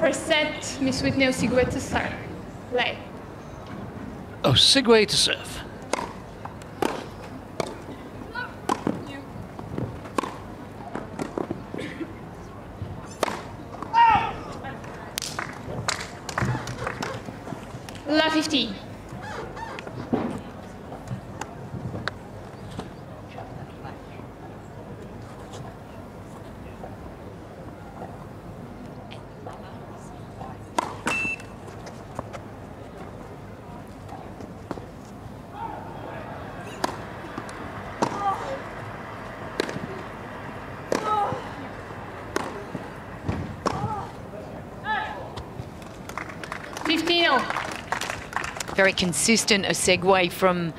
First set, Miss Whitney Osuigwe to start. Play. Osuigwe to serve. La 15. Very consistent Osuigwe from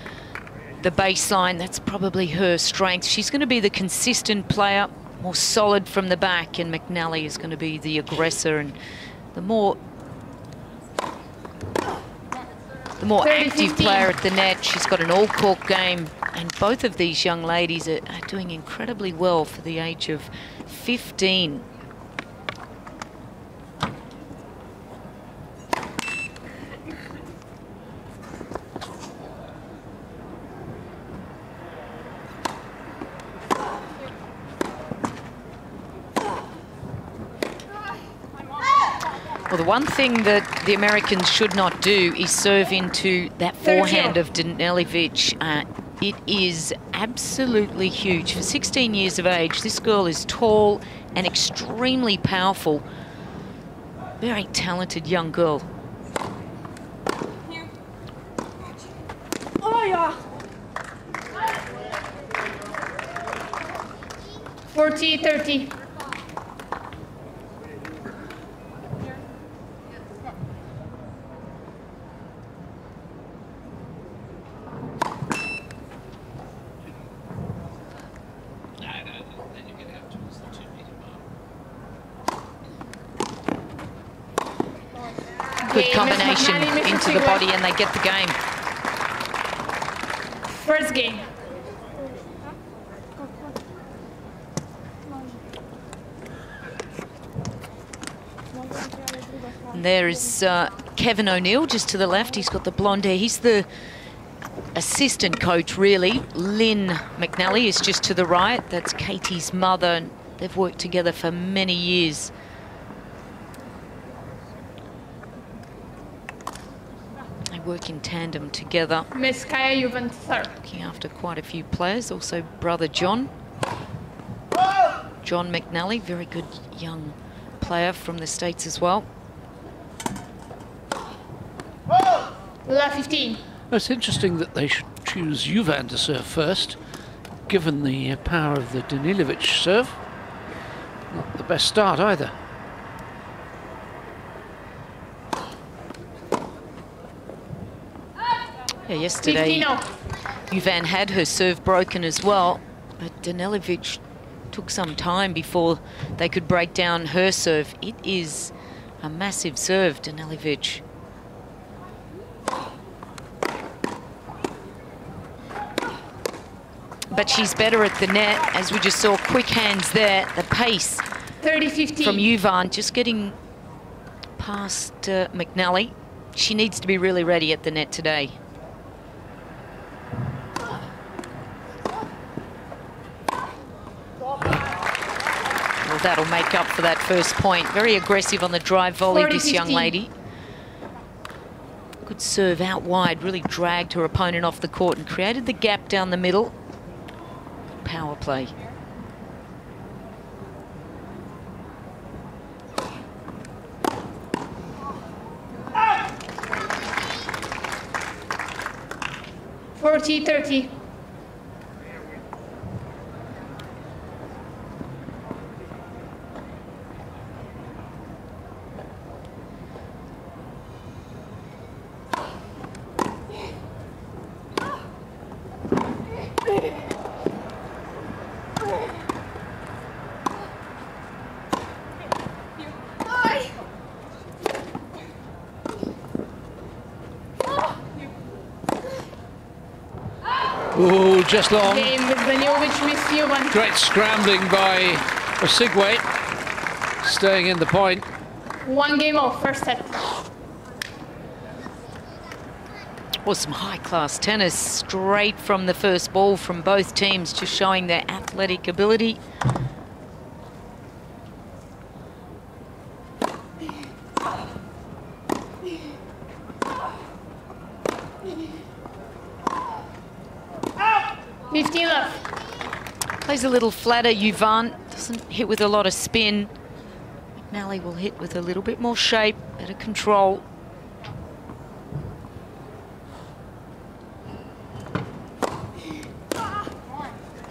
the baseline. That's probably her strength. She's going to be the consistent player, more solid from the back, and McNally is going to be the aggressor and the more active player at the net. She's got an all-court game, and both of these young ladies are doing incredibly well for the age of 15. Well, the one thing that the Americans should not do is serve into that forehand of Danilovic. It is absolutely huge. For 16 years of age, this girl is tall and extremely powerful. Very talented young girl. Oh, yeah. 40-30. Good combination into the body, and they get the game. First game. And there is Kevin O'Neill just to the left. He's got the blonde hair. He's the assistant coach, really. Lynn McNally is just to the right. That's Caty's mother, and they've worked together for many years. Work in tandem together. Miss Kaja, Juvan, third. Looking after quite a few players. Also brother John. John McNally, very good young player from the States as well. La 15. It's interesting that they should choose Juvan to serve first, given the power of the Danilovic serve. Not the best start either. Yeah, yesterday, Juvan had her serve broken as well, but Danilovic took some time before they could break down her serve. It is a massive serve, Danilovic. But she's better at the net, as we just saw. Quick hands there, the pace 30-15 from Juvan, just getting past McNally. She needs to be really ready at the net today. Well, that'll make up for that first point. Very aggressive on the drive volley, this young lady. Good serve out wide, really dragged her opponent off the court and created the gap down the middle. Power play. $40-30. Oh, just long. Game with Danilovic, Miss Juvan. Great scrambling by Osuigwe, staying in the point. 1 game off, first set. Well, some high-class tennis straight from the first ball from both teams, just showing their athletic ability. Plays a little flatter. Juvan doesn't hit with a lot of spin. McNally will hit with a little bit more shape, better control.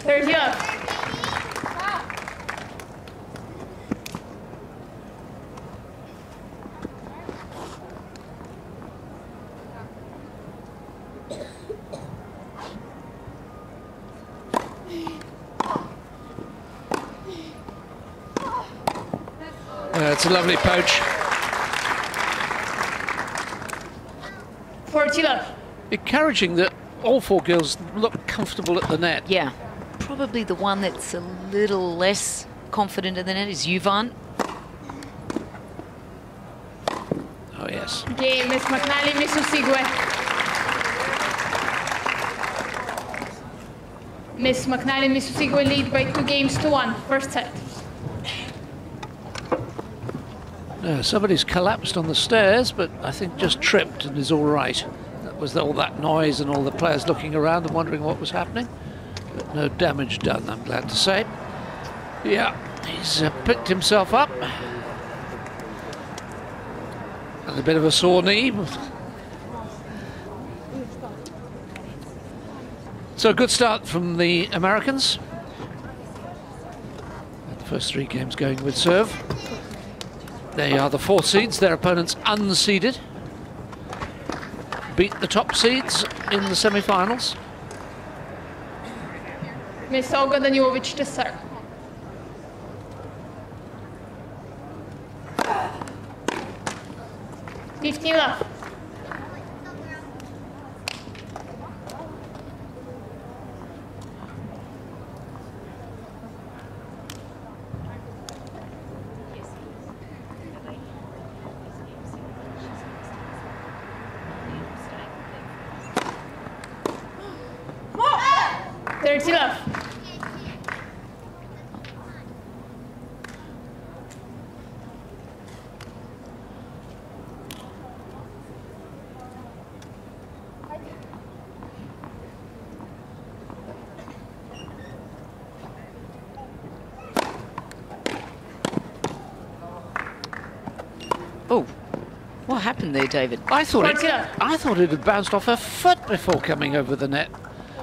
Third love. It's a lovely poach. 40 love. Encouraging that all 4 girls look comfortable at the net. Yeah, probably the one that's a little less confident in the net is Juvan. Oh, yes. Game, Miss McNally, Miss Osuigwe. Miss McNally, Miss Osuigwe lead by 2 games to 1, first set. Somebody's collapsed on the stairs, but I think just tripped and is all right. That was all that noise and all the players looking around and wondering what was happening. But no damage done, I'm glad to say. Yeah, he's picked himself up. And a bit of a sore knee. So a good start from the Americans. The first 3 games going with serve. They are the 4 seeds, their opponents unseeded. Beat the top seeds in the semi-finals. Miss Olga Danilovic to serve. Fifteen left. Love. Oh, what happened there, David? I thought it had bounced off her foot before coming over the net,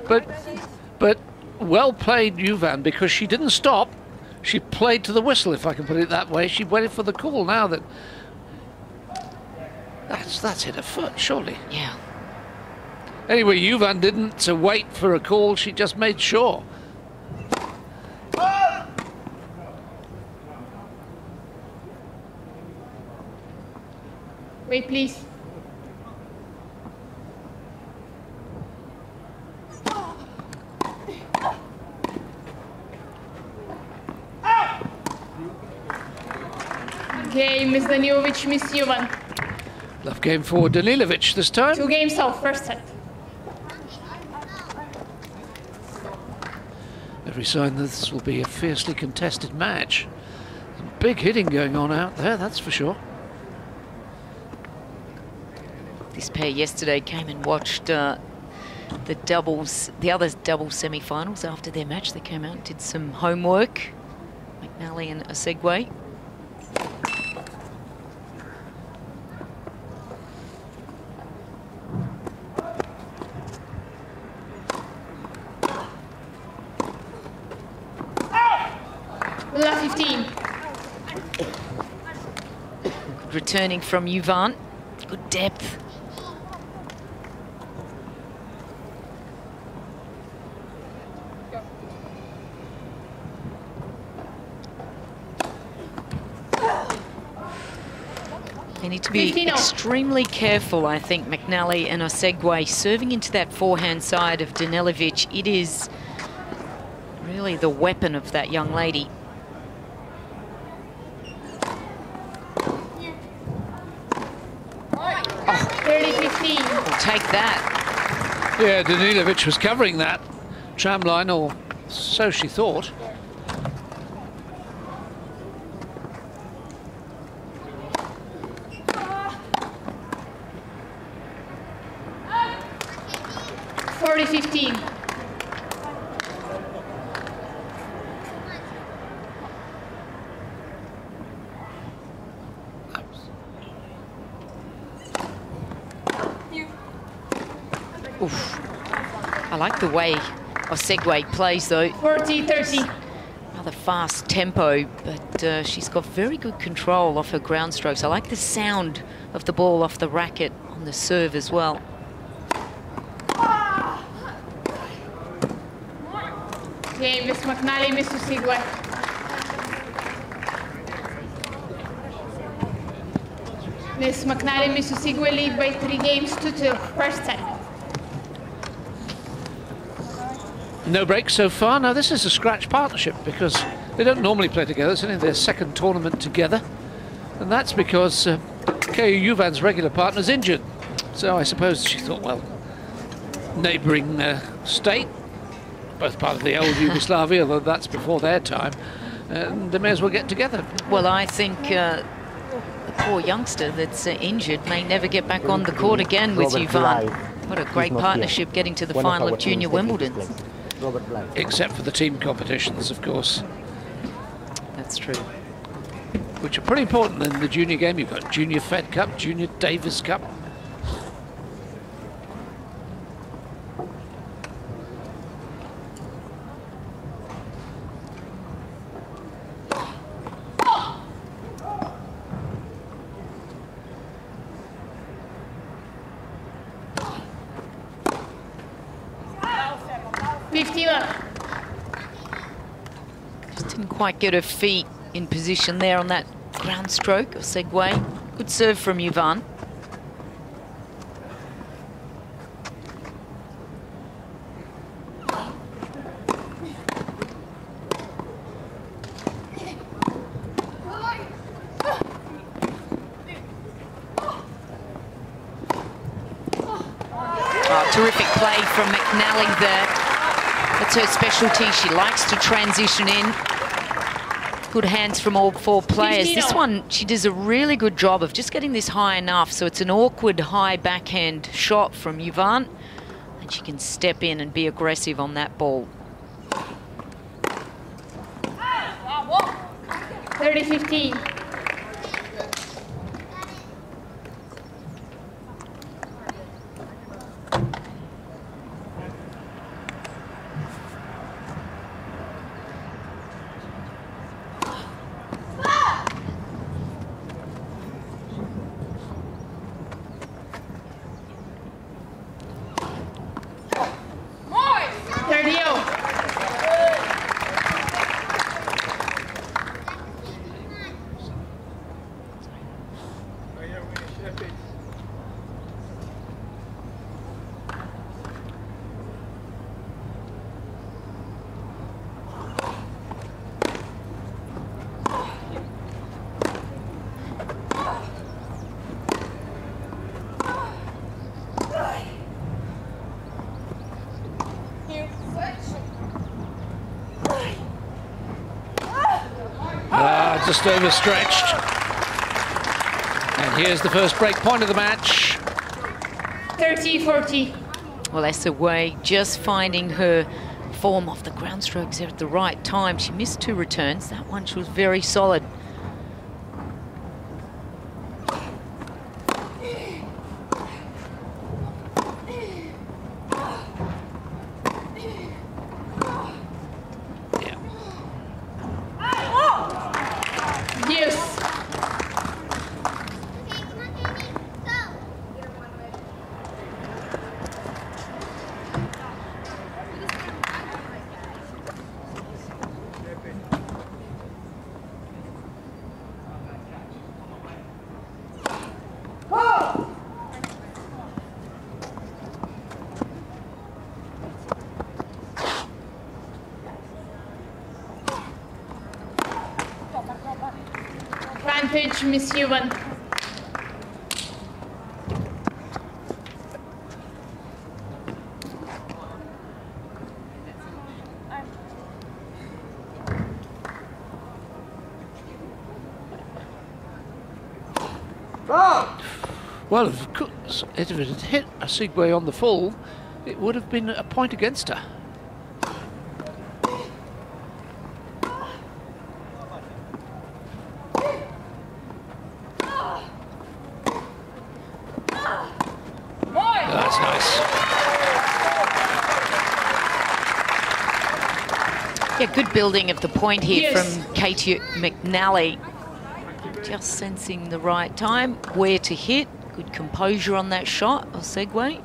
but well played, Juvan, because she didn't stop. She played to the whistle, if I can put it that way. She waited for the call. Now that that's hit her foot, surely. Yeah. Anyway, Juvan didn't wait for a call. She just made sure. Wait, please. Okay, Miss Danilovic, Miss Juvan. Love game for Danilovic this time. 2 games off, first set. Every sign that this will be a fiercely contested match. Some big hitting going on out there, that's for sure. This pair yesterday came and watched the other doubles semi-finals after their match. They came out and did some homework. McNally and Osuigwe. Love 15. Good returning from Juvan. Good depth. They need to be extremely careful, I think, McNally and Osuigwe, serving into that forehand side of Danilovic. It is really the weapon of that young lady. 30-15. We'll take that. Yeah, Danilovic was covering that tram line, or so she thought. Oof. I like the way Osuigwe plays though. 40-30. Rather fast tempo, but she's got very good control off her ground strokes. I like the sound of the ball off the racket on the serve as well. Okay, Miss McNally, Miss Osuigwe. Miss McNally, Miss Osuigwe lead by 3 games to 2. First set. No break so far. Now this is a scratch partnership because they don't normally play together. It's only their second tournament together, and that's because Juvan's regular partner's injured. So I suppose she thought, well, neighbouring state, both part of the old Yugoslavia, although that's before their time, they may as well get together. Well, I think the poor youngster that's injured may never get back on the court again with Juvan. What a great partnership getting to the final of Junior Wimbledon. Except for the team competitions, of course. That's true. Which are pretty important in the junior game. You've got Junior Fed Cup, Junior Davis Cup. Just didn't quite get her feet in position there on that ground stroke or segue. Good serve from Juvan. Oh, terrific play from McNally there. That's her specialty. She likes to transition in. Good hands from all 4 players. This one, she does a really good job of just getting this high enough so it's an awkward high backhand shot from Juvan, and she can step in and be aggressive on that ball. 30-15. Just overstretched. And here's the first break point of the match. 30-40. Well, Osuigwe just finding her form off the ground strokes there at the right time. She missed 2 returns. That one, she was very solid. Advantage, Miss Juvan. Well, of course, if it had hit Osuigwe on the full, it would have been a point against her. That's nice. Yeah, good building of the point here from Caty McNally. Just sensing the right time, where to hit. Good composure on that shot, Osuigwe.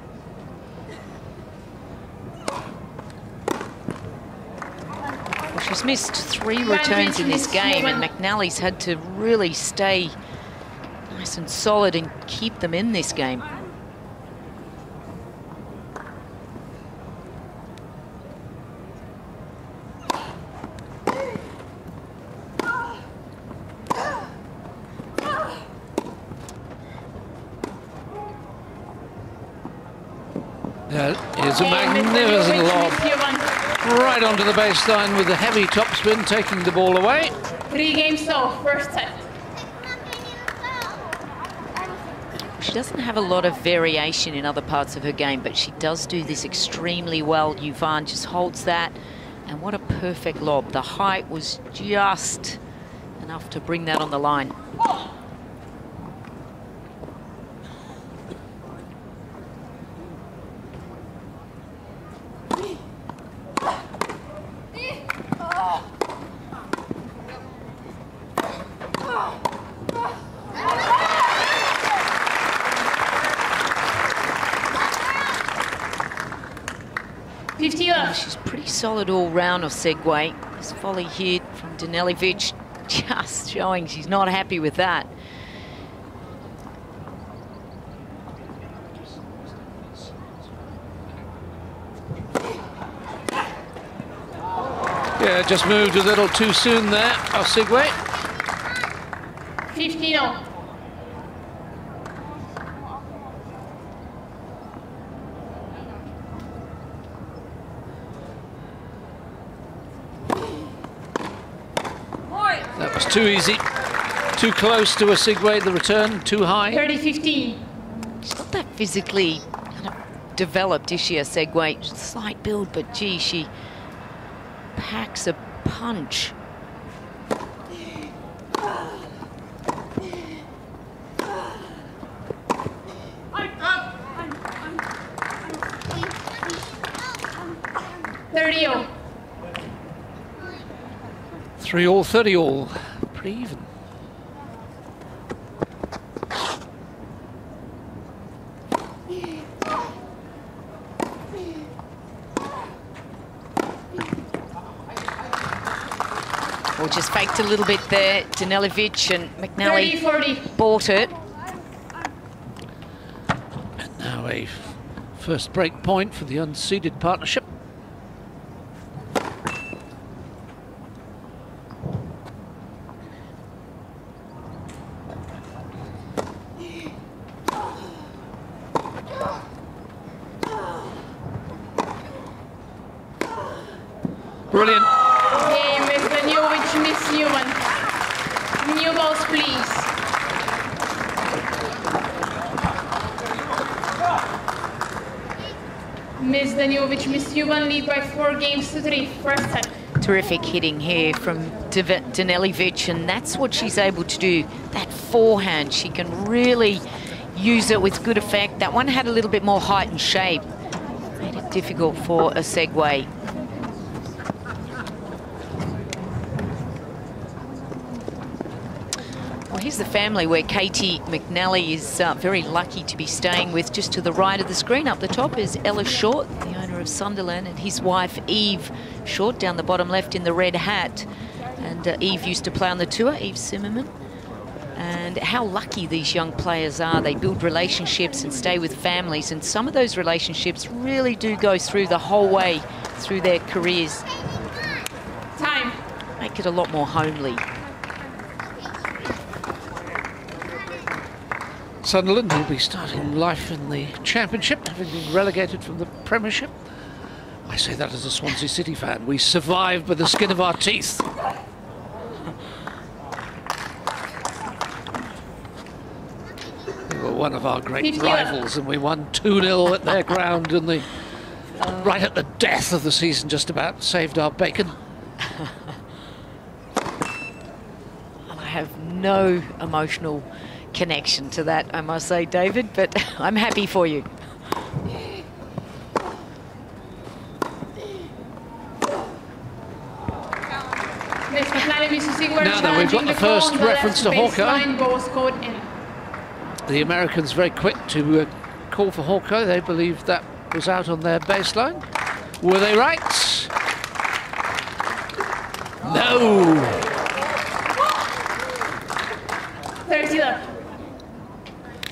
Well, she's missed 3 returns in this game, and McNally's had to really stay nice and solid and keep them in this game. Here's a magnificent lob right onto the baseline with a heavy topspin, taking the ball away. 3 games off, first set. She doesn't have a lot of variation in other parts of her game, but she does do this extremely well. Juvan just holds that, and what a perfect lob. The height was just enough to bring that on the line. She's pretty solid all round, Osuigwe. This volley here from Danilovic just showing she's not happy with that. Yeah, just moved a little too soon there, Osuigwe. 15-0. Too easy, too close to Osuigwe, the return, too high. 30-15. She's not that physically kind of developed, is she, Osuigwe? Slight build, but gee, she packs a punch. $30-0. 3-all, 30-all. Pretty even. Well, just faked a little bit there. Danilovic and McNally 30-40. bought it. And now a first break point for the unseeded partnership. Brilliant. Game is Danilovic, Miss Juvan. New balls, please. Miss Danilovic, Miss Juvan lead by 4 games to 3. First set. Terrific hitting here from Danilovic, and that's what she's able to do. That forehand, she can really use it with good effect. That one had a little bit more height and shape. Made it difficult for Osuigwe. Well, here's the family where Caty McNally is very lucky to be staying with. Just to the right of the screen, up the top, is Ellis Short, the owner of Sunderland, and his wife Eve Short down the bottom left in the red hat. And Eve used to play on the tour, Eve Zimmerman. And how lucky these young players are. They build relationships and stay with families, and some of those relationships really do go through the whole way through their careers. Time. Make it a lot more homely. Sunderland will be starting life in the Championship, having been relegated from the Premiership. I say that as a Swansea City fan. We survived by the skin of our teeth. were one of our great 50. rivals, and we won 2-0 at their ground, and right at the death of the season, just about saved our bacon. I have no emotional connection to that, I must say, David, but I'm happy for you. Now that we've got the first reference to Hawkeye, the Americans very quick to call for Hawkeye. They believe that was out on their baseline. Were they right? No. 30 left.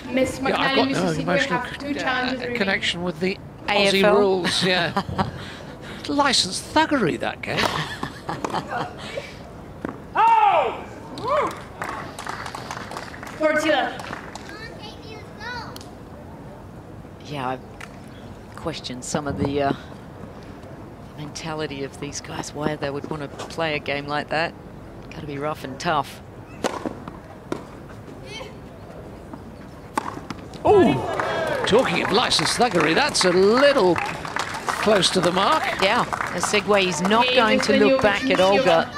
Miss McNally, I've got no Mrs. emotional have 2 challenges connection with the AFL Aussie rules. Yeah, licensed thuggery, that game. Oh! 40 left. Yeah, I question some of the mentality of these guys, why they would want to play a game like that. Got to be rough and tough. Oh, talking of licensed thuggery, that's a little close to the mark. Yeah, Osuigwe is not going to look back at Olga.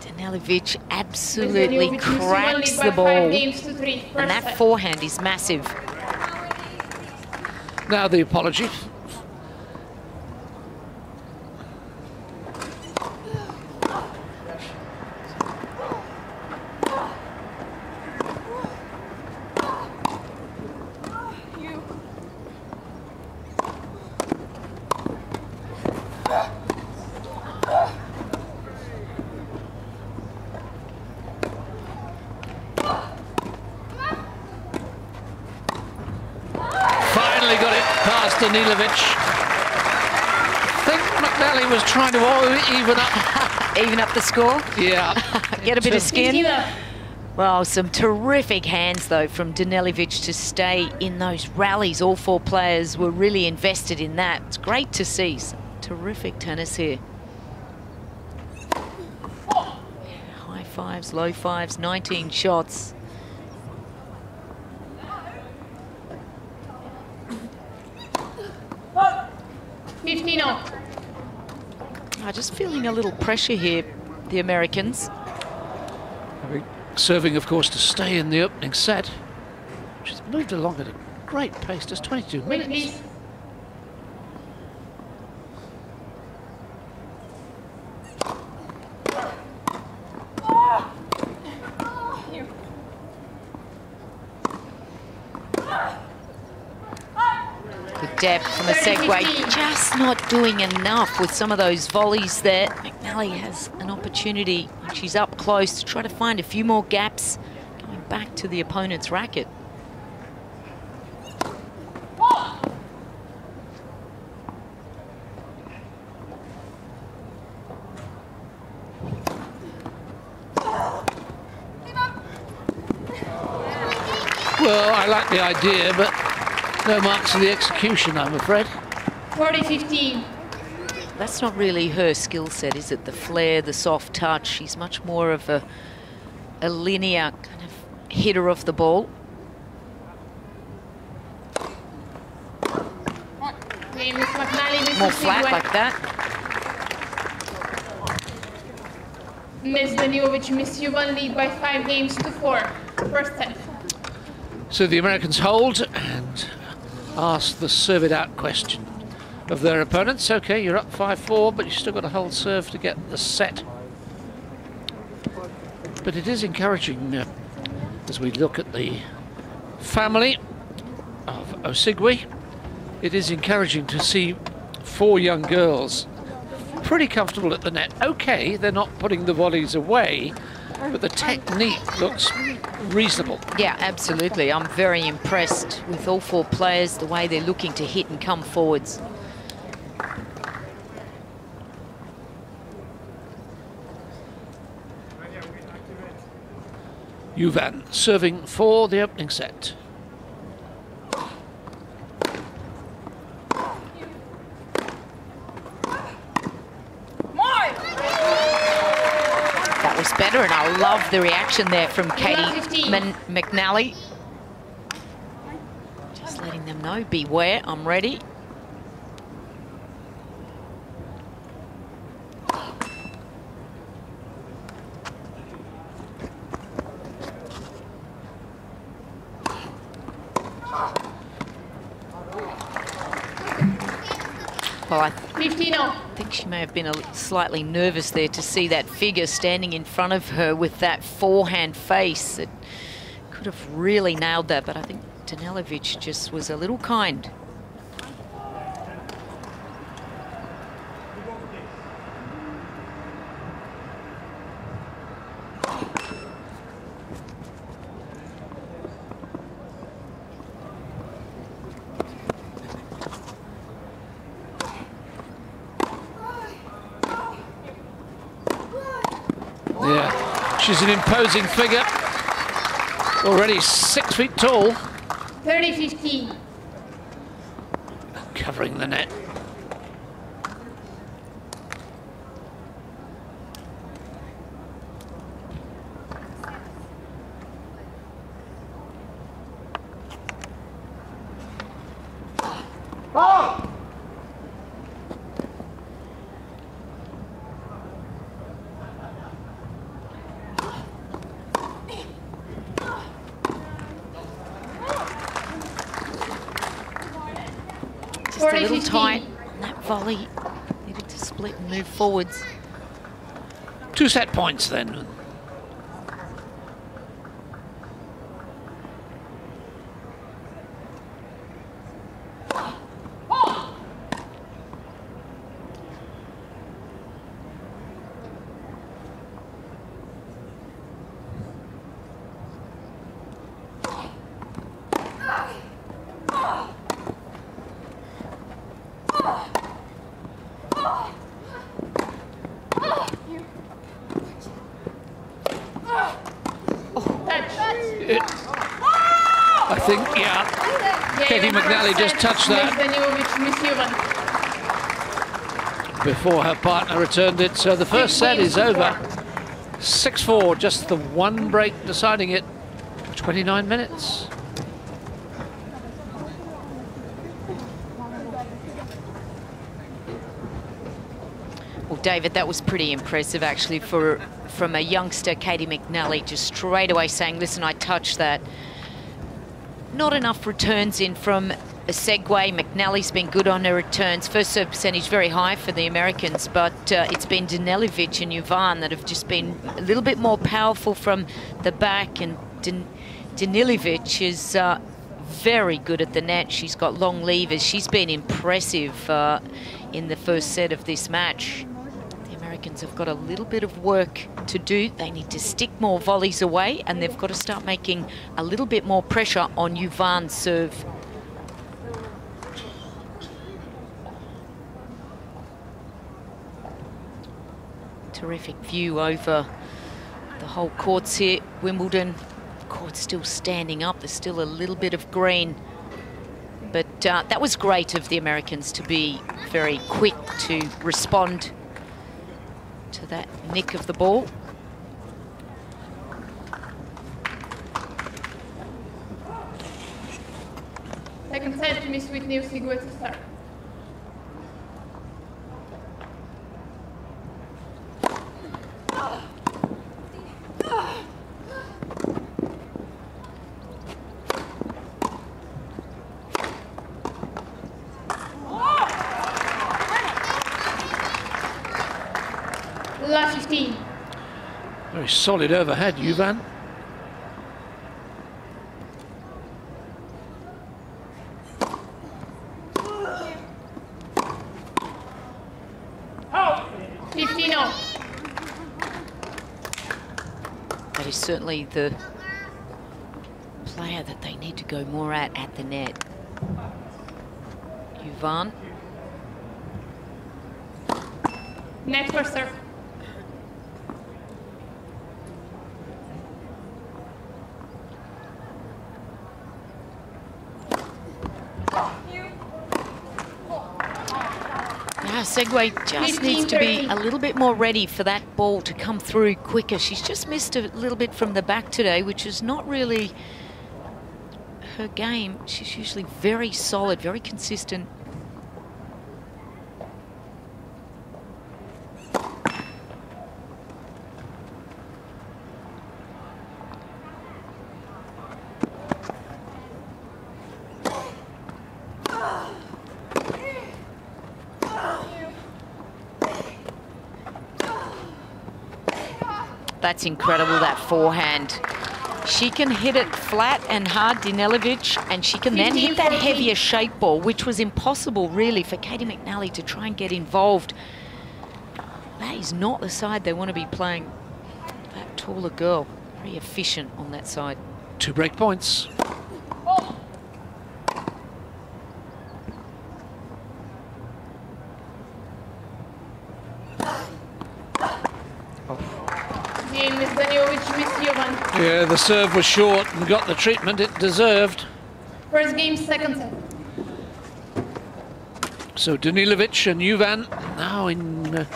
Danilovic absolutely cracks the ball, and that forehand is massive. Now the apology. Danilovic. I think McNally was trying to even up the score. Yeah, get a bit of skin. Well, some terrific hands though from Danilovic to stay in those rallies. All 4 players were really invested in that. It's great to see. Some terrific tennis here. High fives, low fives, 19 shots. Just feeling a little pressure here, the Americans. Serving, of course, to stay in the opening set, which has moved along at a great pace, just 22 minutes. Whitney. Depth from Osuigwe, just not doing enough with some of those volleys there. McNally has an opportunity when she's up close to try to find a few more gaps going back to the opponent's racket. Well, I like the idea, but no marks for the execution, I'm afraid. 40-15. That's not really her skill set, is it? The flair, the soft touch. She's much more of a linear kind of hitter of the ball. More flat like that. Miss Danilovic, Miss Juvan lead by 5 games to 4. First set. So the Americans hold and ask the serve it out question of their opponents. Okay, you're up 5-4, but you've still got to hold serve to get the set. But it is encouraging as we look at the family of Osuigwe. It is encouraging to see 4 young girls pretty comfortable at the net. Okay, they're not putting the volleys away, but the technique looks reasonable. Yeah, absolutely. I'm very impressed with all 4 players, the way they're looking to hit and come forwards. Juvan serving for the opening set. That was better, and I love the reaction there from Caty McNally. Just letting them know, beware, I'm ready. Well, I think she may have been slightly nervous there to see that figure standing in front of her with that forehand face. It could have really nailed that, but I think Danilovic just was a little kind. Yeah, she's an imposing figure. Already 6 feet tall. 30-15. Covering the net. Oh! Just a little tight. That volley needed to split and move forwards. 2 set points then. I think, yeah. Caty McNally just touched that before her partner returned it. So the first set is over. 6-4, just the one break deciding it. 29 minutes. Well, David, that was pretty impressive actually from a youngster, Caty McNally, just straight away saying, listen, I touched that. Not enough returns in from Osuigwe. McNally's been good on her returns. First serve percentage very high for the Americans, but it's been Danilovic and Juvan that have just been a little bit more powerful from the back, and Danilovic is very good at the net. She's got long levers. She's been impressive in the first set of this match. The Americans have got a little bit of work to do. They need to stick more volleys away, and they've got to start making a little bit more pressure on Juvan's serve. Terrific view over the whole courts here. Wimbledon court's still standing up. There's still a little bit of green. But that was great of the Americans to be very quick to respond to that nick of the ball. Second set to Miss Whitney Osuigwe to start. Last 15. Very solid overhead, Juvan. That is certainly the player that they need to go more at the net. Juvan. Net for serve. Osuigwe just needs to be a little bit more ready for that ball to come through quicker. She's just missed a little bit from the back today, which is not really her game. She's usually very solid, very consistent. That's incredible, that forehand. She can hit it flat and hard, Danilovic, and she can then hit that heavier shape ball, which was impossible, really, for Caty McNally to try and get involved. That is not the side they want to be playing. That taller girl, very efficient on that side. 2 break points. Yeah, the serve was short and got the treatment it deserved. First game, second set. So Danilovic and Juvan now in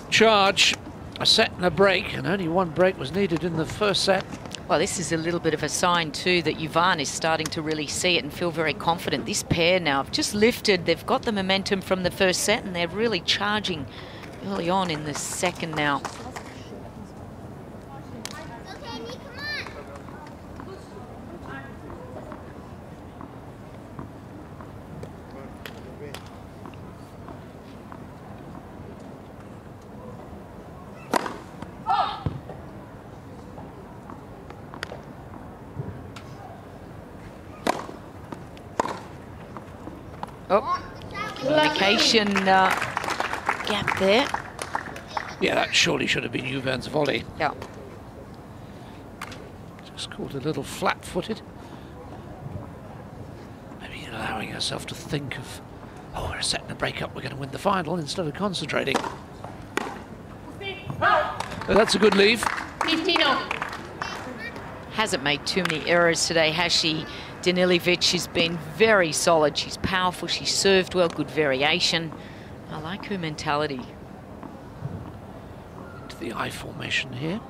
charge. A set and a break, and only 1 break was needed in the first set. Well, this is a little bit of a sign too that Juvan is starting to really see it and feel very confident. This pair now have just lifted. They've got the momentum from the first set and they're really charging early on in the second now. Oh, communication gap there. Yeah, that surely should have been Juvan's volley. Yeah. Just called a little flat-footed. Maybe allowing herself to think of, oh, we're setting a break up, we're going to win the final, instead of concentrating. So that's a good leave. 15-0. Hasn't made too many errors today, has she? Danilovic has been very solid. She's powerful, she served well, good variation. I like her mentality. Into the I formation here.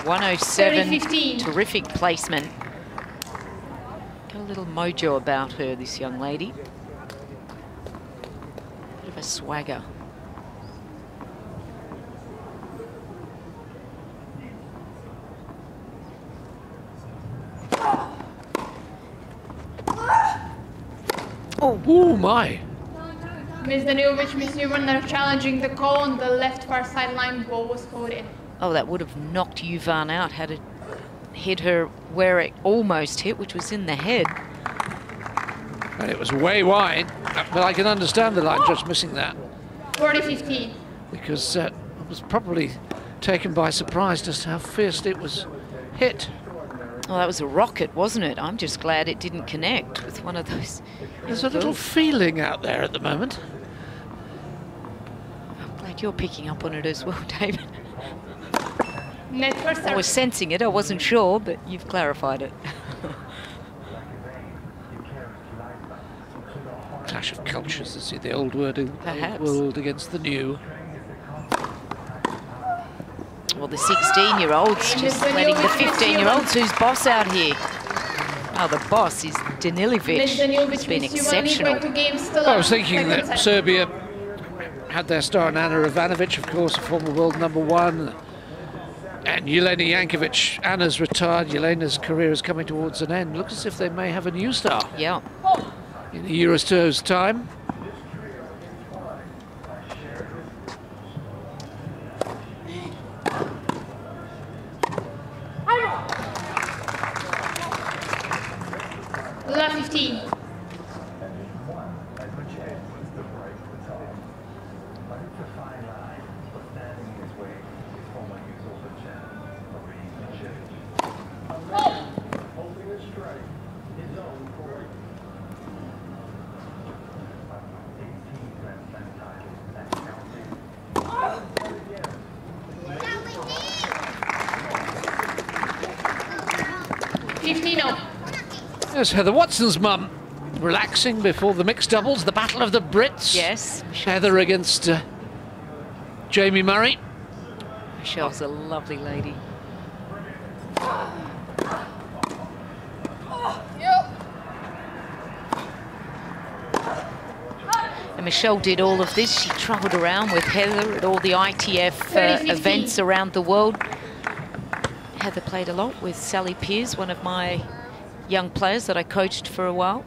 107, 30-15. Terrific placement. Got a little mojo about her, this young lady. Bit of a swagger. Oh my! Ms. Danilovic, Ms. Juvan are challenging the call on the left far sideline. Ball was called in. Oh, that would have knocked Juvan out had it hit her where it almost hit, which was in the head. And it was way wide, but I can understand the line just missing that. 40-15. Because I was probably taken by surprise just how fiercely it was hit. Oh, that was a rocket, wasn't it? I'm just glad it didn't connect with one of those. There's a little feeling out there at the moment. I'm glad you're picking up on it as well, David. Net first I was sensing it, I wasn't sure, but you've clarified it. Clash of cultures, to see the old world against the new. Well, the 16-year-olds just letting the 15-year-olds who's boss out here. Oh, the boss is Danilovic. He's been exceptional. I was thinking that Serbia had their star Anna Ivanovic, of course, a former world #1. And Jelena Jankovic. Anna's retired. Jelena's career is coming towards an end. Looks as if they may have a new star. Yeah. In a year or so's time. La 15. There's Heather Watson's mum, relaxing before the mixed doubles, the Battle of the Brits. Yes. Heather against Jamie Murray. Michelle's a lovely lady. And Michelle did all of this. She travelled around with Heather at all the ITF events around the world. Heather played a lot with Sally Pearce, one of my young players that I coached for a while.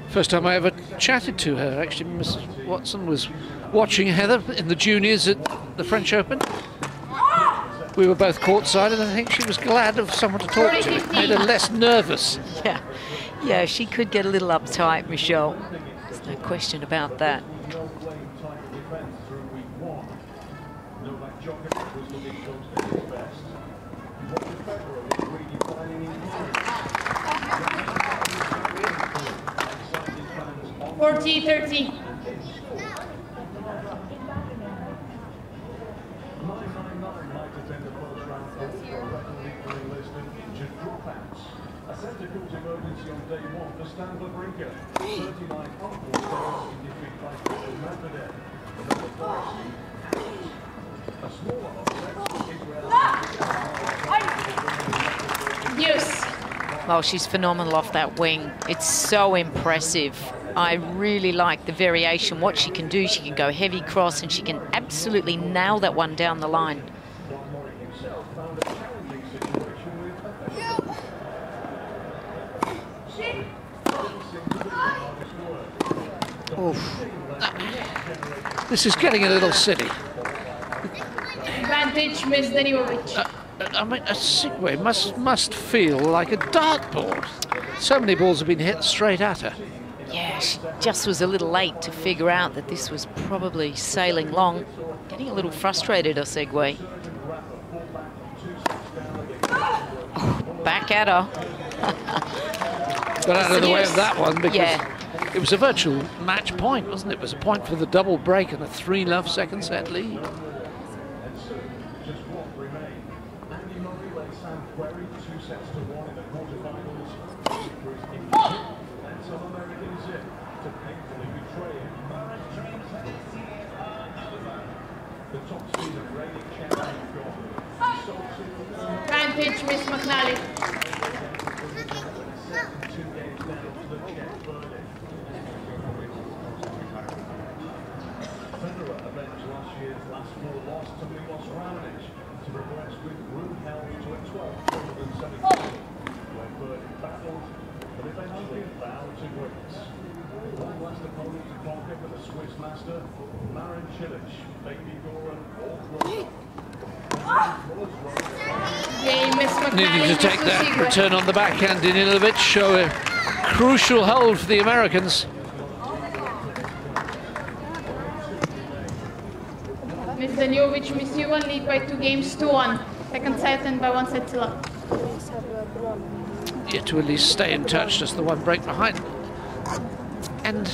First time I ever chatted to her, actually. Mrs. Watson was watching Heather in the juniors at the French Open. We were both courtside, and I think she was glad of someone to talk to. It made her less nervous. Yeah, she could get a little uptight, Michelle. There's no question about that. $40-30. Yes. Well, she's phenomenal off that wing. It's so impressive. I really like the variation, what she can do. She can go heavy cross, and she can absolutely nail that one down the line. Oof. This is getting a little silly. Advantage, Miss Danilovic. I mean, Osuigwe must feel like a dartboard. So many balls have been hit straight at her. Yeah, she just was a little late to figure out that this was probably sailing long. Getting a little frustrated, Osuigwe. Oh, back at her. Got out of the way of that one because it was a virtual match point, wasn't it? It was a point for the double break and a 3-love second set lead. Advantage, Miss McNally. Needing to take that return on the backhand, Danilovic show a crucial hold for the Americans. Miss Danilovic, Miss Juvan lead by 2 games to 1. Second set and by 1 set to love. Yeah, to at least stay in touch, just the one break behind. And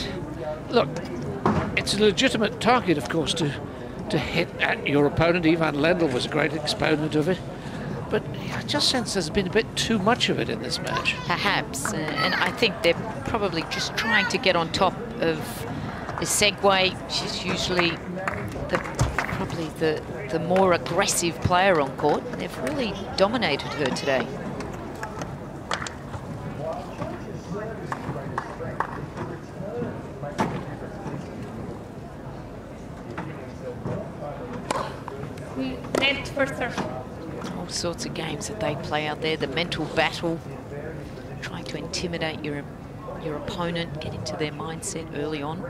look, it's a legitimate target, of course, to hit at your opponent. Ivan Lendl was a great exponent of it. But I just sense there's been a bit too much of it in this match. Perhaps, and I think they're probably just trying to get on top of Osuigwe. She's usually probably the more aggressive player on court. They've really dominated her today. Net for serve. All sorts of games that they play out there. The mental battle, trying to intimidate your opponent, get into their mindset early on.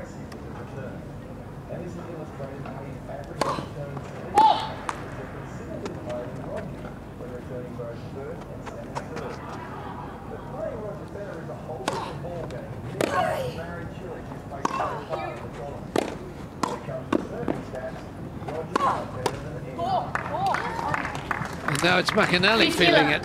And now it's McNally feeling it.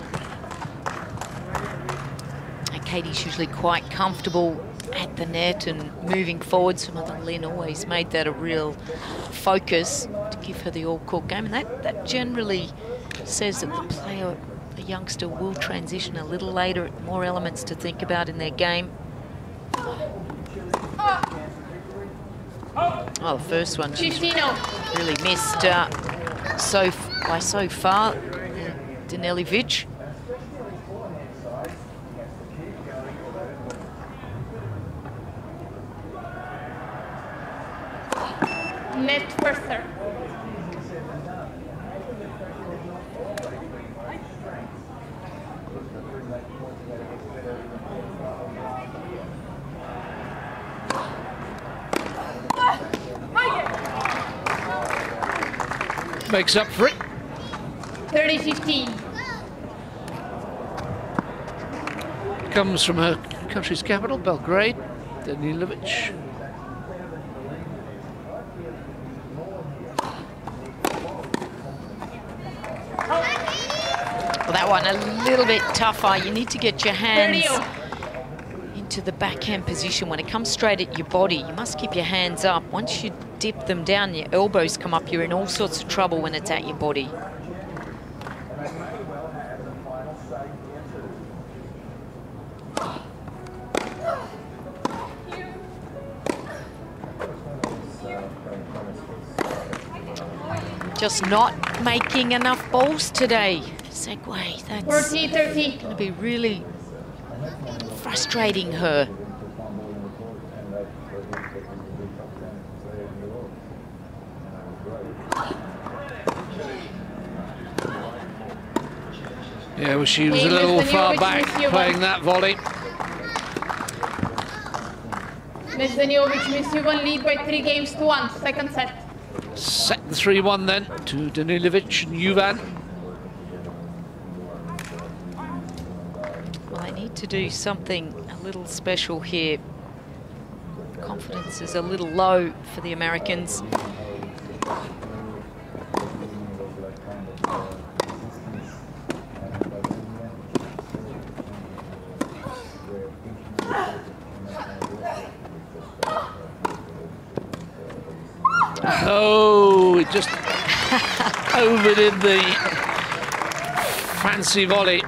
And Caty's usually quite comfortable at the net and moving forward. So Mother Lynn always made that a real focus to give her the all-court game. And that generally says that the player, the youngster, will transition a little later, more elements to think about in their game. Oh, the first one she's 15-0. really missed by so far, Danilovic. Net first serve. Makes up for it. 30-15. Comes from her country's capital, Belgrade, Danilovic. Well, that one a little bit tougher. You need to get your hands into the backhand position. When it comes straight at your body, you must keep your hands up. Once you dip them down, your elbows come up, you're in all sorts of trouble when it's at your body. Just not making enough balls today. Osuigwe, that's 40-30. going to be really frustrating her. Yeah, well, she was a little far back playing that volley. Ms. Danilovic, Miss Juvan lead by 3-1, second set. Set the 3-1 then to Danilovic and Juvan. Well, they need to do something a little special here. Confidence is a little low for the Americans. Oh, it just overdid the fancy volley.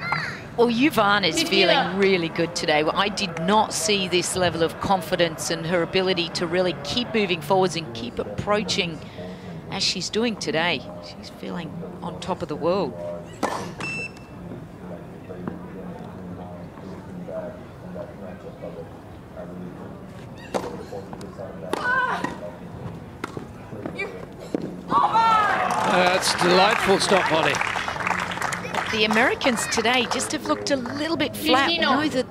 Well, Juvan is feeling really good today. Well, I did not see this level of confidence and her ability to really keep moving forwards and keep approaching as she's doing today. She's feeling on top of the world. That's delightful stop volley. The Americans today just have looked a little bit flat. We know that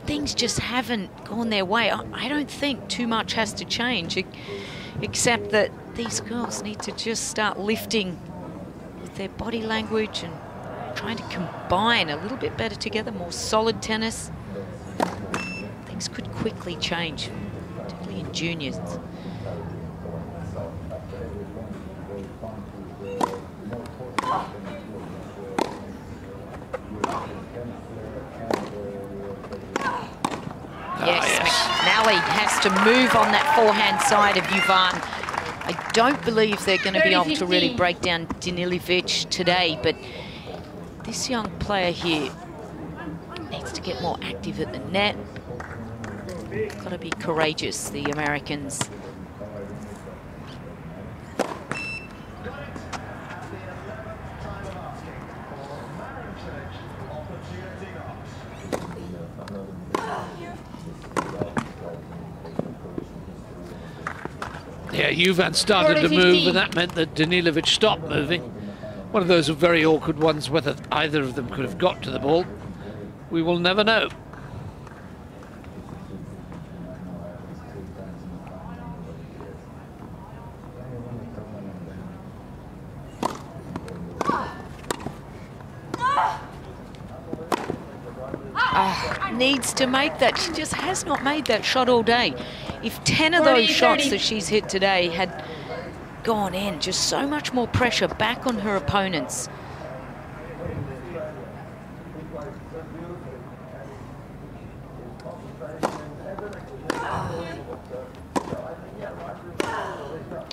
things just haven't gone their way. I don't think too much has to change, except that these girls need to just start lifting with their body language and trying to combine a little bit better together, more solid tennis. Things could quickly change, particularly in juniors. Yes, McNally has to move on that forehand side of Juvan. I don't believe they're going to be able to really break down Danilovic today, but this young player here needs to get more active at the net. Got to be courageous, the Americans. Yeah, Juvan started to move, and that meant that Danilovic stopped moving. One of those very awkward ones, whether either of them could have got to the ball, we will never know. Needs to make that. She just has not made that shot all day. If 10 of those shots that she's hit today had gone in, just so much more pressure back on her opponents.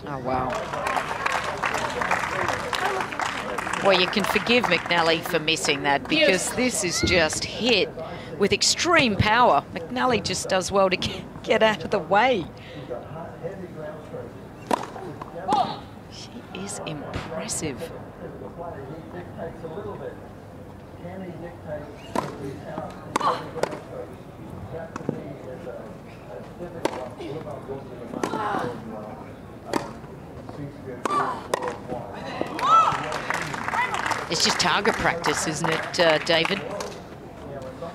Oh, wow. Well, you can forgive McNally for missing that, because this is just hit with extreme power. McNally just does well to get out of the way. is impressive. It's just target practice, isn't it, David?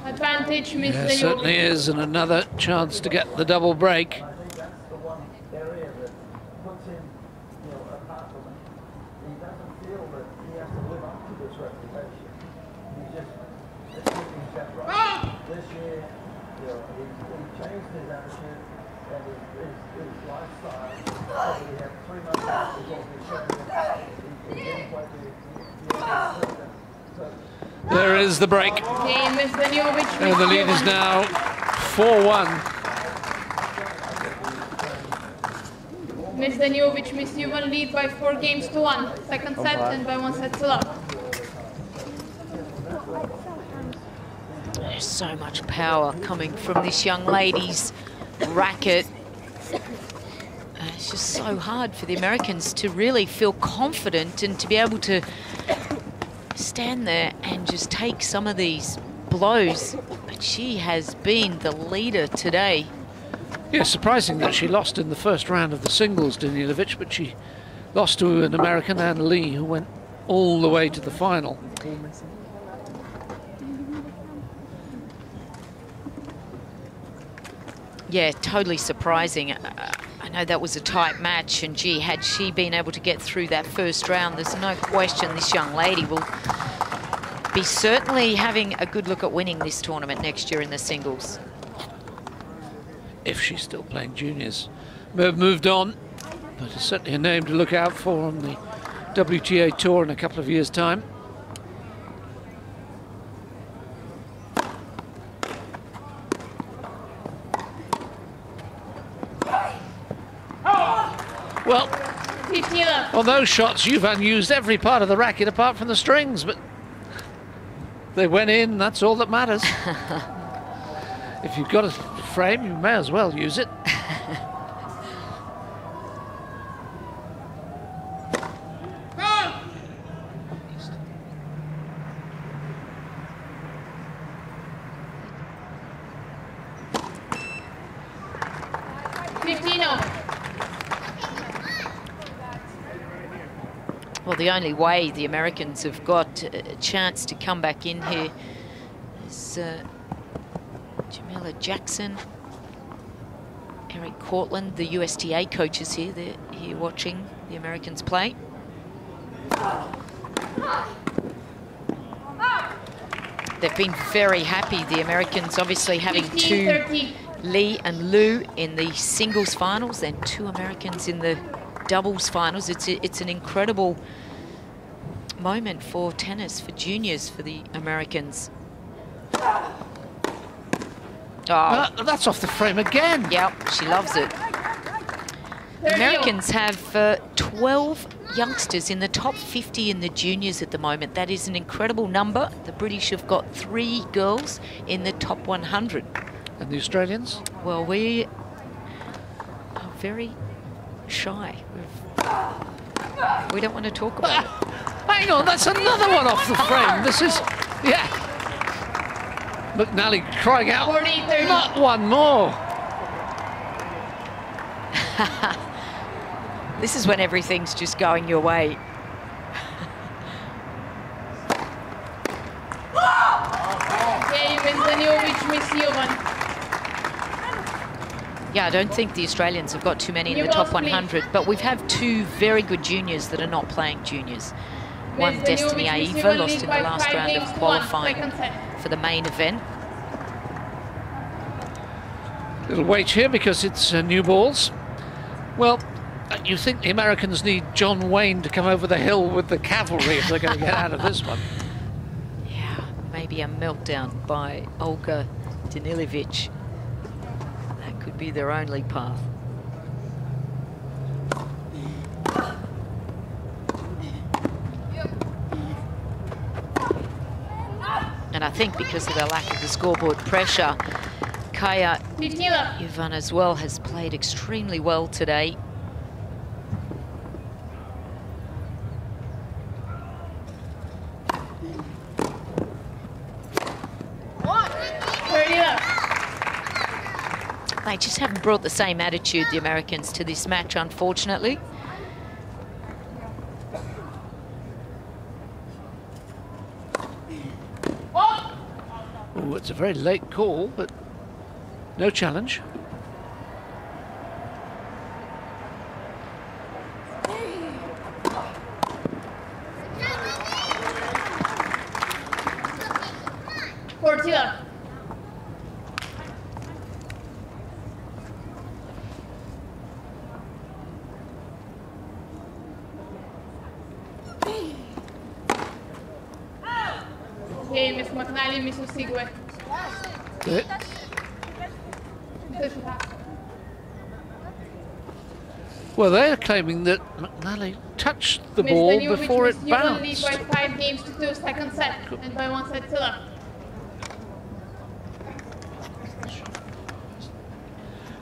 Advantage, Miss Yeah, Danilovic. certainly is, and another chance to get the double break. There is the break. Okay, Miss Danilovic, And the lead is now 4-1. Miss Danilovic, Miss Juvan lead by 4 games to 1. Second set and by 1 set to love. There's so much power coming from this young lady's racket. It's just so hard for the Americans to really feel confident and to be able to stand there and just take some of these blows. But she has been the leader today. Yeah, surprising that she lost in the first round of the singles, Danilovic, but she lost to an American, Ann Lee, who went all the way to the final. Yeah, totally surprising. I know that was a tight match, and gee, had she been able to get through that first round, there's no question this young lady will be certainly having a good look at winning this tournament next year in the singles. If she's still playing juniors. May have moved on, but it's certainly a name to look out for on the WTA Tour in a couple of years' time. Well, on those shots, Juvan used every part of the racket apart from the strings, but they went in, that's all that matters. If you've got a frame, you may as well use it. Well, the only way the Americans have got a chance to come back in here is Jamila Jackson, Eric Cortland, the USTA coaches here. They're here watching the Americans play. They've been very happy, the Americans, obviously having 2 Lee and Liu in the singles finals, then 2 Americans in the doubles finals. It's an incredible moment for tennis, for juniors, for the Americans. Oh, that's off the frame again. Yep, she loves it. The Americans have 12 youngsters in the top 50 in the juniors at the moment. That is an incredible number. The British have got 3 girls in the top 100. And the Australians? Well, we are very shy. We don't want to talk about it. Hang on, that's another one off the frame. This is, yeah. McNally crying out, 40-30. Not one more. This is when everything's just going your way. Yeah, I don't think the Australians have got too many in the top 100, but we've had 2 very good juniors that are not playing juniors. One, Destiny Aiva, lost in the last round of qualifying for the main event. Little wait here because it's new balls. Well, you think the Americans need John Wayne to come over the hill with the cavalry if they're going to get out of this one. Yeah, maybe a meltdown by Olga Danilovic. That could be their only path. And I think because of the lack of the scoreboard pressure, Kaja Juvan as well has played extremely well today. They just haven't brought the same attitude, the Americans, to this match, unfortunately. Oh, it's a very late call, but no challenge. Portilla. Okay, Miss McNally, Miss Osuigwe. Good. Well, they're claiming that McNally touched the ball before it bounced. Miss Juvan lead by 5 games to 2, second set, and by 1 set to love.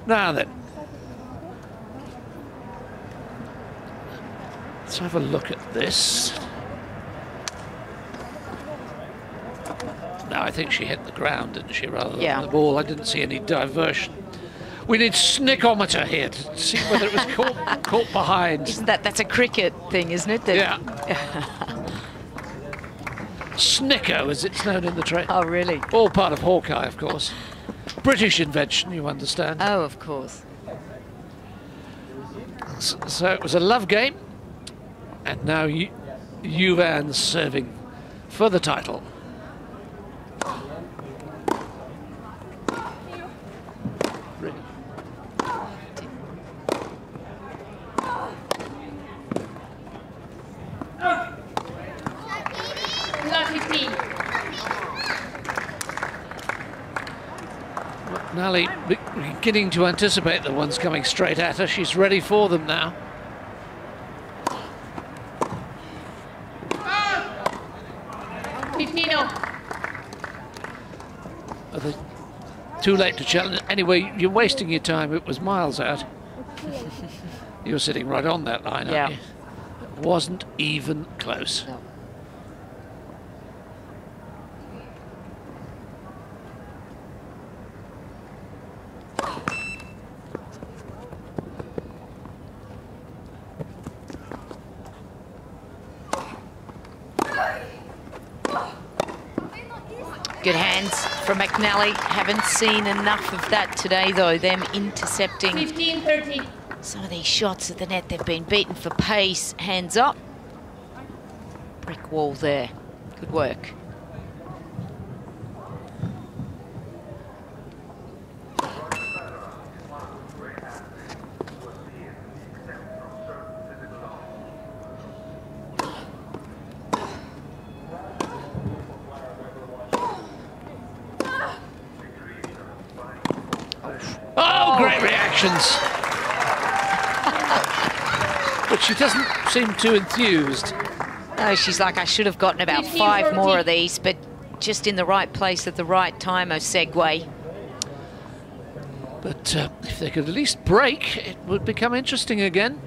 Now then, let's have a look at this. No, I think she hit the ground, didn't she, rather than the ball. I didn't see any diversion. We need snickometer here to see whether it was caught behind. Isn't that's a cricket thing, isn't it? Yeah. Snicko, as it's known in the trade. Oh, really? All part of Hawkeye, of course. British invention, you understand. Oh, of course. So it was a love game, and now Juvan serving for the title. McNally beginning to anticipate the ones coming straight at her. She's ready for them now. Are they too late to challenge? Anyway, you're wasting your time. It was miles out. You're sitting right on that line, aren't you? It wasn't even close. No. Good hands from McNally. Haven't seen enough of that today, though, them intercepting 15-30. Some of these shots at the net. They've been beaten for pace. Hands up. Brick wall there. Good work. Oh, great reactions. But she doesn't seem too enthused. No, she's like, I should have gotten about 5 more of these, but just in the right place at the right time, Osuigwe. But if they could at least break, it would become interesting again.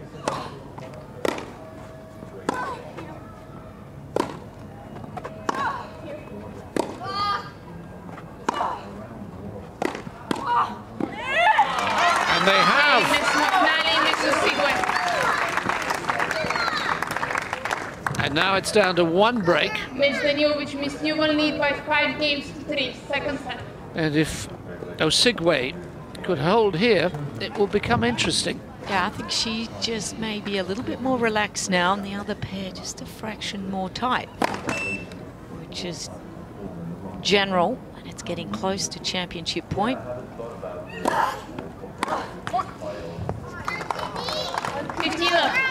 And they have. And now it's down to 1 break. Miss Danilovic, Miss Juvan lead by 5 games to 3, second set. And if Osuigwe could hold here, it will become interesting. Yeah, I think she just may be a little bit more relaxed now, and the other pair just a fraction more tight, which is general, and it's getting close to championship point. 15 left.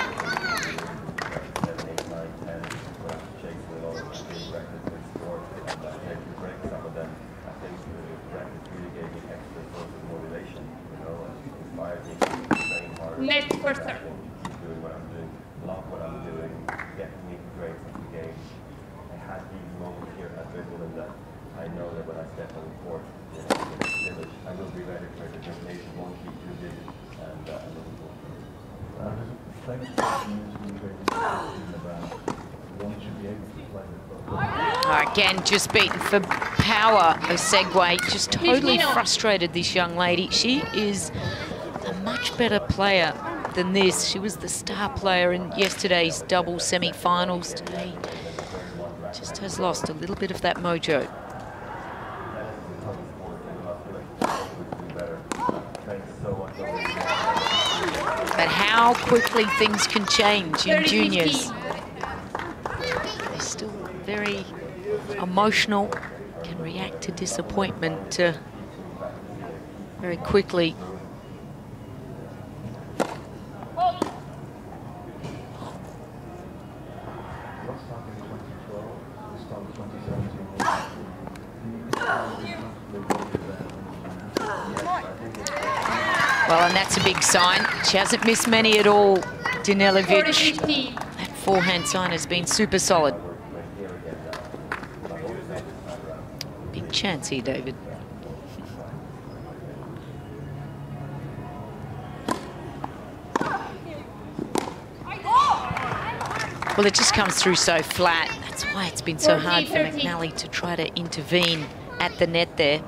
Next first serve. Doing what I'm doing, love what I'm doing, get me great at the game. I had these moments here at Wimbledon that I know that when I step on the court, in the village, I will be ready for the determination, won't be too big, and I'm looking forward to it. Thanks for the about one should be able to play with both. Again, just beaten for power. Osuigwe just totally frustrated this young lady. She is a much better player than this. She was the star player in yesterday's double semi-finals. Today just has lost a little bit of that mojo. But how quickly things can change in juniors. They're still very emotional, can react to disappointment very quickly. Well, and that's a big sign. She hasn't missed many at all, Danilovic. That forehand sign has been super solid. Big chance here, David. Well, it just comes through so flat. That's why it's been so hard for McNally to try to intervene at the net there.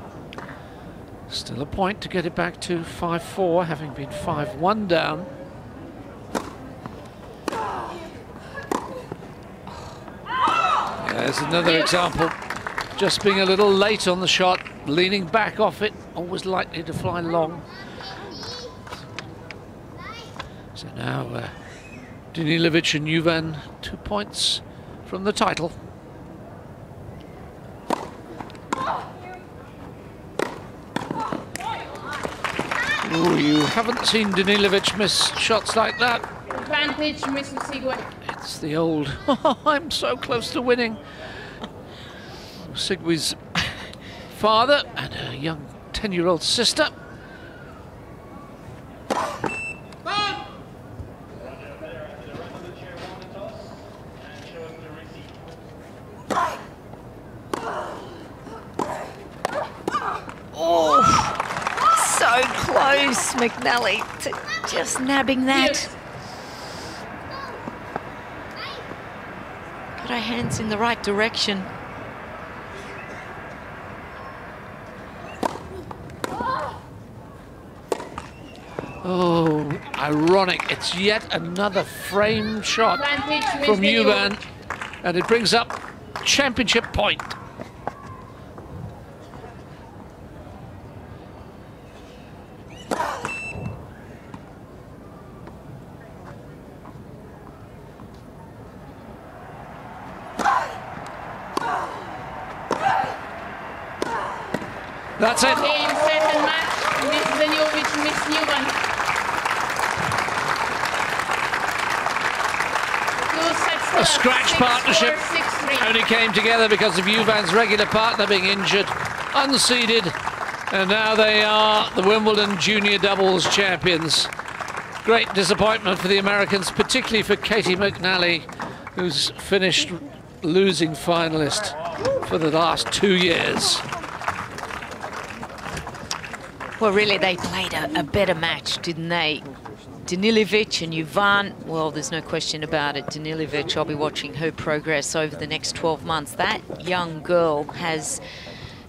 Still a point to get it back to 5-4, having been 5-1 down. There's another example. Just being a little late on the shot, leaning back off it, always likely to fly long. So now Danilovic and Juvan, 2 points from the title. Ooh, you haven't seen Danilovic miss shots like that. Advantage, Miss Osuigwe. It's the old, oh, I'm so close to winning. Osuigwe's father and her young 10-year-old sister. So close, McNally, to just nabbing that. Got her hands in the right direction. Oh, ironic. It's yet another frame shot from Juvan, and it brings up championship point. That's it. Game, set, and match. Miss Danilovic, Miss Juvan. A scratch partnership only came together because of Juvan's regular partner being injured, unseeded, and now they are the Wimbledon Junior Doubles champions. Great disappointment for the Americans, particularly for Caty McNally, who's finished losing finalist for the last 2 years. Well, really, they played a better match, didn't they? Danilovic and Juvan, well, there's no question about it. Danilovic, I'll be watching her progress over the next 12 months. That young girl has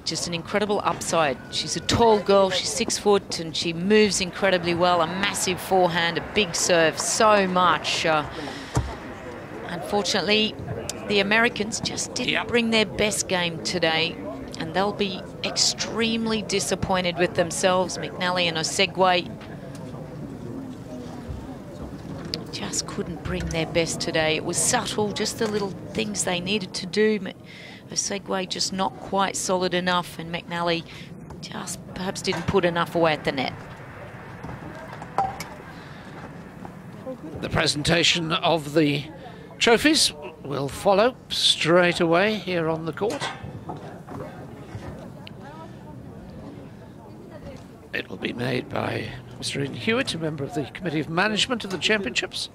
just an incredible upside. She's a tall girl, she's 6 foot, and she moves incredibly well. A massive forehand, a big serve, so much. Unfortunately, the Americans just didn't bring their best game today, and they'll be extremely disappointed with themselves. McNally and Osuigwe just couldn't bring their best today. It was subtle, just the little things they needed to do. Osuigwe just not quite solid enough, and McNally just perhaps didn't put enough away at the net. The presentation of the trophies will follow straight away here on the court. It will be made by Mr. Ian Hewitt, a member of the Committee of Management of the Championships.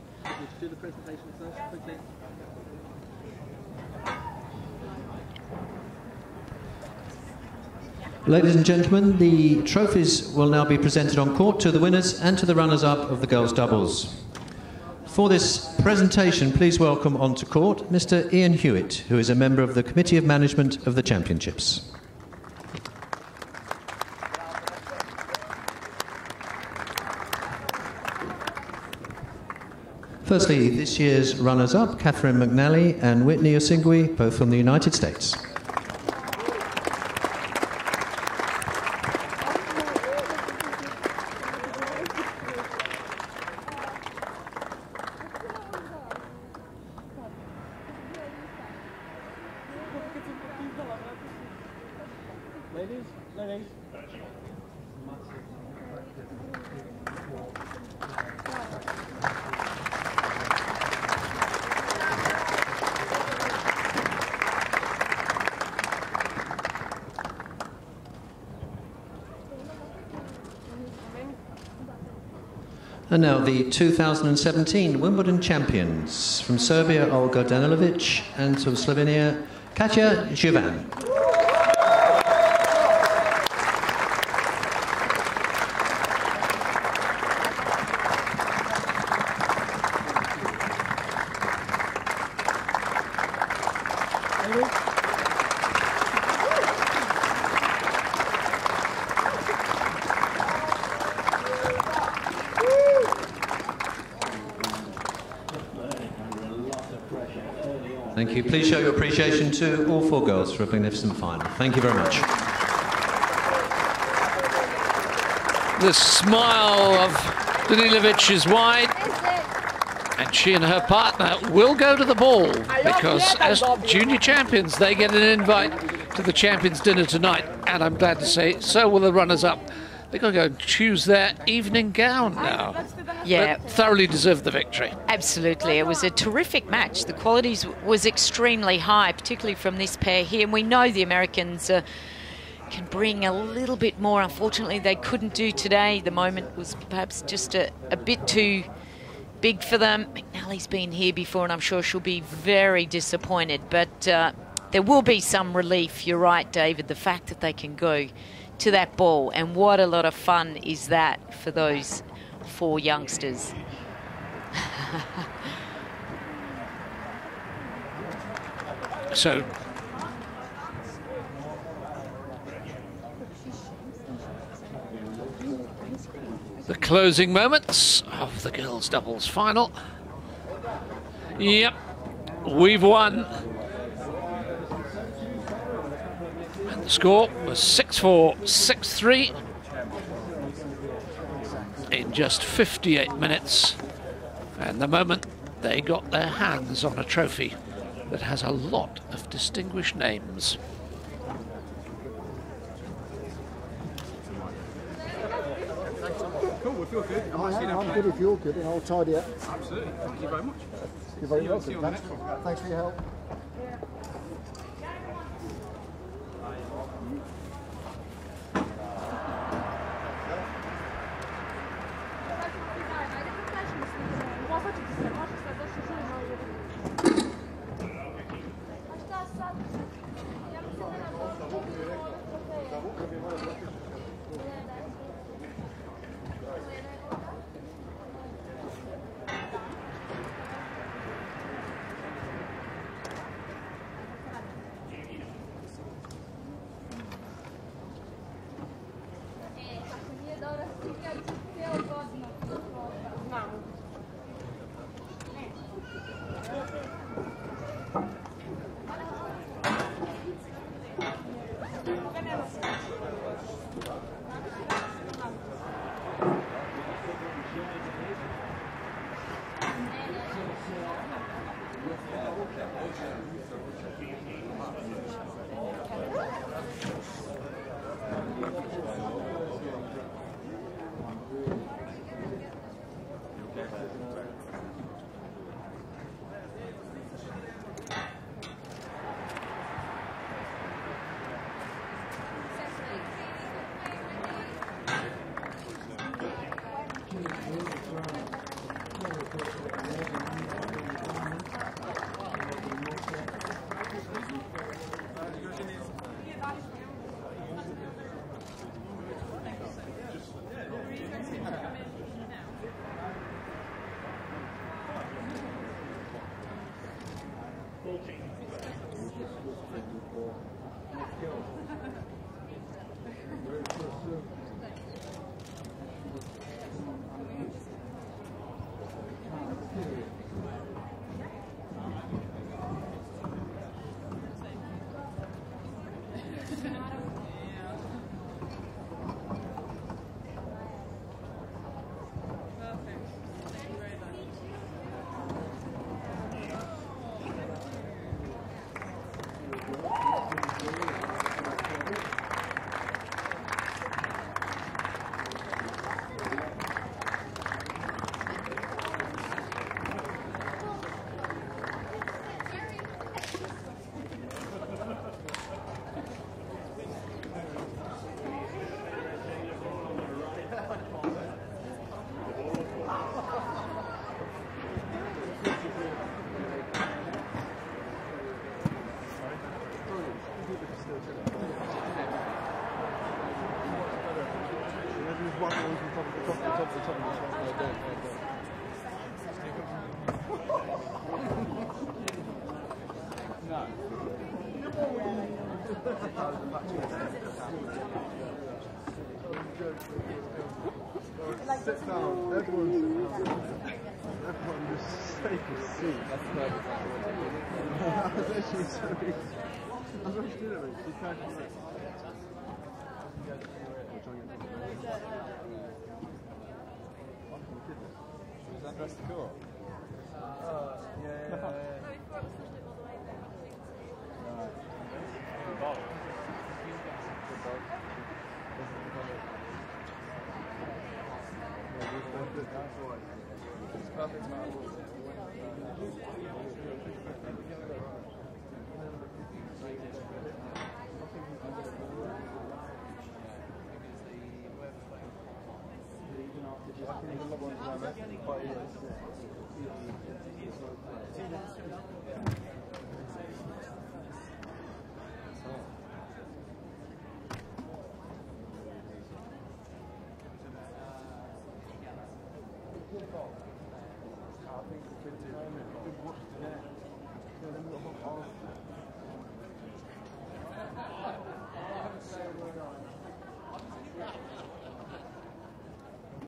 Ladies and gentlemen, the trophies will now be presented on court to the winners and to the runners-up of the girls' doubles. For this presentation, please welcome onto court Mr. Ian Hewitt, who is a member of the Committee of Management of the Championships. Firstly, this year's runners-up, Catherine McNally and Whitney Osuigwe, both from the United States. Ladies. And now the 2017 Wimbledon champions from Serbia, Olga Danilovic, and from Slovenia, Kaja Juvan. Thank you. Please show your appreciation to all four girls for a magnificent final. Thank you very much. The smile of Danilovic is wide, and she and her partner will go to the ball because as junior champions they get an invite to the champions dinner tonight, and I'm glad to say so will the runners-up. They've got to go and choose their evening gown now. Yeah. But thoroughly deserved the victory. Absolutely. It was a terrific match. The quality was extremely high, particularly from this pair here. And we know the Americans can bring a little bit more. Unfortunately, they couldn't do today. The moment was perhaps just a bit too big for them. McNally's been here before, and I'm sure she'll be very disappointed. But there will be some relief. You're right, David, the fact that they can go to that ball. And what a lot of fun is that for those four youngsters. So the closing moments of the girls' doubles final. Yep, we've won. And the score was 6-4, 6-3 in just 58 minutes. And the moment they got their hands on a trophy that has a lot of distinguished names. Cool, we feel good. I'm good if you're good, and I'll tidy up. Absolutely. Thank you very much. You're very welcome. See you on the next one. Thanks for your help. Sit down. Everyone sit down. Everyone just take a seat. That's actually so easy. I'm not doing it, mate. You can't do it. Is that dress cool? Yeah. It's perfect amount of water.